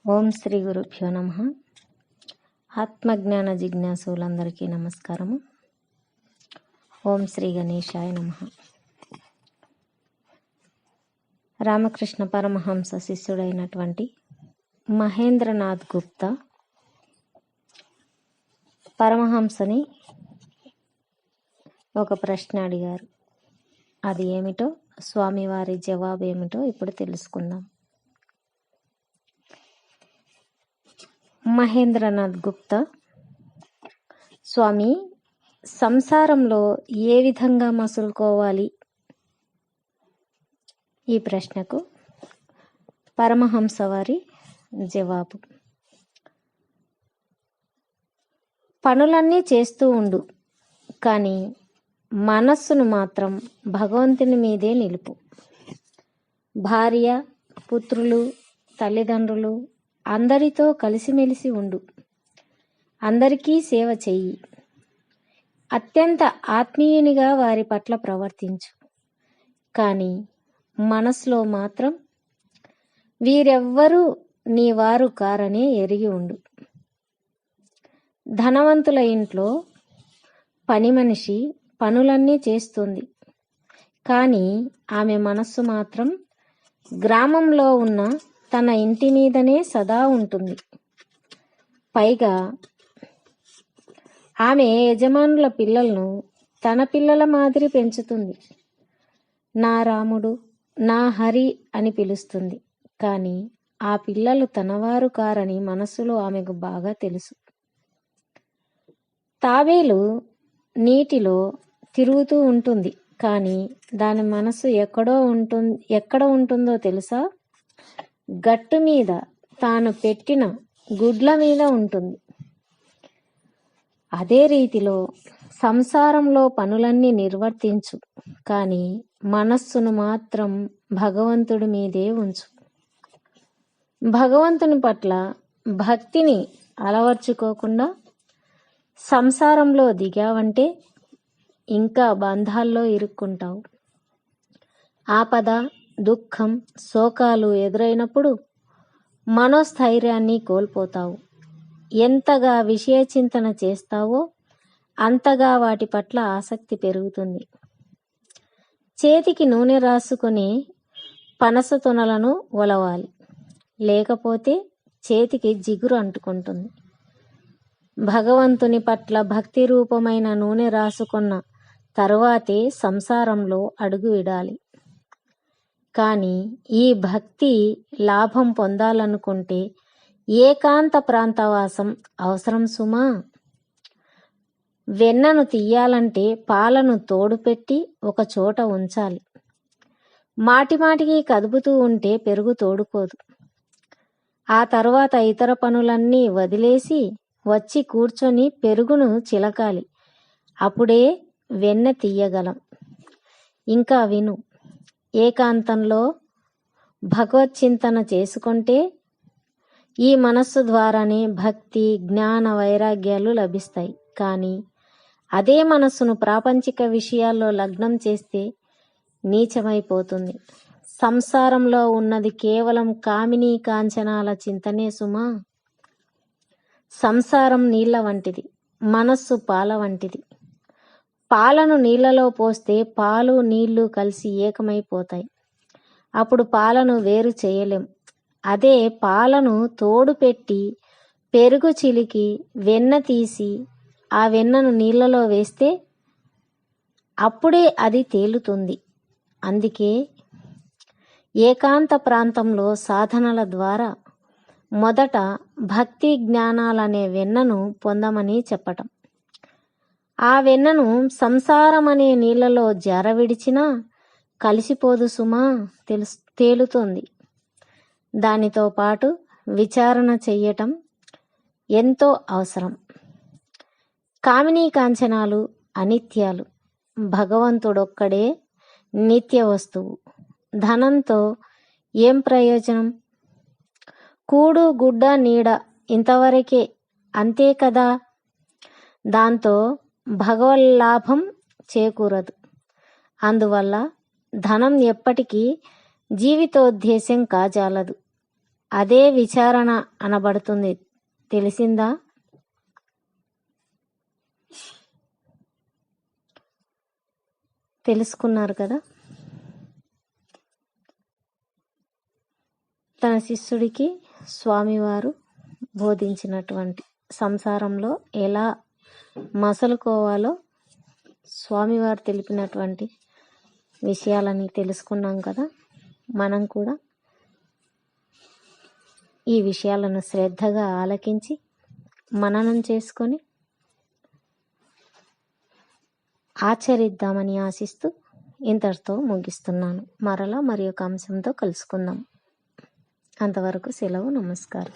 ఓం శ్రీ గురుభ్యో నమః. ఆత్మజ్ఞాన జిజ్ఞాసులందరికీ నమస్కారము. ఓం శ్రీ గణేశాయ నమః. రామకృష్ణ పరమహంస శిష్యుడైనటువంటి మహేంద్రనాథ్ గుప్తా పరమహంసని ఒక ప్రశ్న అడిగారు. అది ఏమిటో, స్వామివారి జవాబు ఏమిటో ఇప్పుడు తెలుసుకుందాం. మహేంద్రనాథ్ గుప్తా: స్వామి, సంసారంలో ఏ విధంగా మసులుకోవాలి? ఈ ప్రశ్నకు పరమహంస వారి జవాబు: పనులన్నీ చేస్తూ ఉండు, కానీ మనస్సును మాత్రం భగవంతుని మీదే నిలుపు. భార్య, పుత్రులు, తల్లిదండ్రులు అందరితో కలిసిమెలిసి ఉండు. అందరికీ సేవ చెయ్యి. అత్యంత ఆత్మీయునిగా వారి పట్ల ప్రవర్తించు. కానీ మనసులో మాత్రం వీరెవ్వరూ నీ వారు కారనే ఎరిగి ఉండు. ధనవంతుల ఇంట్లో పని మనిషి పనులన్నీ చేస్తుంది, కానీ ఆమె మనస్సు మాత్రం గ్రామంలో ఉన్న తన ఇంటి మీదనే సదా ఉంటుంది. పైగా ఆమె యజమానుల పిల్లలను తన పిల్లల మాదిరి పెంచుతుంది. నా రాముడు, నా హరి అని పిలుస్తుంది, కానీ ఆ పిల్లలు తనవారు కారని మనసులో ఆమెకు బాగా తెలుసు. తాబేలు నీటిలో తిరుగుతూ ఉంటుంది, కానీ దాని మనసు ఎక్కడ ఉంటుందో తెలుసా? గట్టు మీద తాను పెట్టిన గుడ్ల మీద ఉంటుంది. అదే రీతిలో సంసారంలో పనులన్నీ నిర్వర్తించు, కానీ మనస్సును మాత్రం భగవంతుడి మీదే ఉంచు. భగవంతుని పట్ల భక్తిని అలవర్చుకోకుండా సంసారంలో దిగావంటే ఇంకా బంధాల్లో ఇరుక్కుంటావు. ఆపద, దుఃఖం, శోకాలు ఎదురైనప్పుడు మనోస్థైర్యాన్ని కోల్పోతావు. ఎంతగా విషయ చింతన చేస్తావో అంతగా వాటి పట్ల ఆసక్తి పెరుగుతుంది. చేతికి నూనె రాసుకొని పనస తొనలను ఒలవాలి, లేకపోతే చేతికి జిగురు అంటుకుంటుంది. భగవంతుని పట్ల భక్తి రూపమైన నూనె రాసుకున్న తరువాతే సంసారంలో అడుగు విడాలి. కానీ ఈ భక్తి లాభం పొందాలనుకుంటే ఏకాంత ప్రాంతవాసం అవసరం సుమా. వెన్నను తీయాలంటే పాలను తోడుపెట్టి ఒక చోట ఉంచాలి. మాటిమాటికి కదుపుతూ ఉంటే పెరుగు తోడుకోదు. ఆ తరువాత ఇతర పనులన్నీ వదిలేసి వచ్చి కూర్చొని పెరుగును చిలకాలి. అప్పుడే వెన్న తీయగలం. ఇంకా విను. ఏకాంతంలో భగవత్ చింతన చేసుకుంటే ఈ మనస్సు ద్వారానే భక్తి, జ్ఞాన, వైరాగ్యాలు లభిస్తాయి. కానీ అదే మనస్సును ప్రాపంచిక విషయాల్లో లగ్నం చేస్తే నీచమైపోతుంది. సంసారంలో ఉన్నది కేవలం కామినీ కాంచనాల చింతనే సుమా. సంసారం నీళ్ల వంటిది, మనస్సు పాల వంటిది. పాలను నీళ్లలో పోస్తే పాలు నీళ్లు కలిసి ఏకమైపోతాయి. అప్పుడు పాలను వేరు చేయలేం. అదే పాలను తోడు పెట్టి పెరుగు చిలికి వెన్న తీసి ఆ వెన్నను నీళ్లలో వేస్తే అప్పుడే అది తేలుతుంది. అందుకే ఏకాంత ప్రాంతంలో సాధనల ద్వారా మొదట భక్తి జ్ఞానాలనే వెన్నను పొందమని చెప్పటం. ఆ వెన్నను సంసారం అనే నీళ్లలో జారవిడిచినా కలిసిపోదు సుమా, తేలుతుంది. దానితో పాటు విచారణ చెయ్యటం ఎంతో అవసరం. కామినీ కాంచనాలు అనిత్యాలు. భగవంతుడొక్కడే నిత్య వస్తువు. ధనంతో ఏం ప్రయోజనం? కూడు, గుడ్డ, నీడ ఇంతవరకే, అంతే కదా. దాంతో భగవల్లాభం చేకూరదు. అందువల్ల ధనం ఎప్పటికీ జీవితోద్దేశ్యం కాజాలదు. అదే విచారణ అనబడుతుంది. తెలిసిందా? తెలుసుకున్నారు కదా? తన శిష్యుడికి స్వామివారు బోధించినటువంటి సంసారంలో ఎలా మసలుకోవాలో స్వామివారు తెలిపినటువంటి విషయాలని తెలుసుకున్నాం కదా. మనం కూడా ఈ విషయాలను శ్రద్ధగా ఆలకించి మననం చేసుకొని ఆచరిద్దామని ఆశిస్తూ ఇంతటితో ముగిస్తున్నాను. మరలా మరి ఒక అంశంతో కలుసుకుందాం. అంతవరకు సెలవు. నమస్కారం.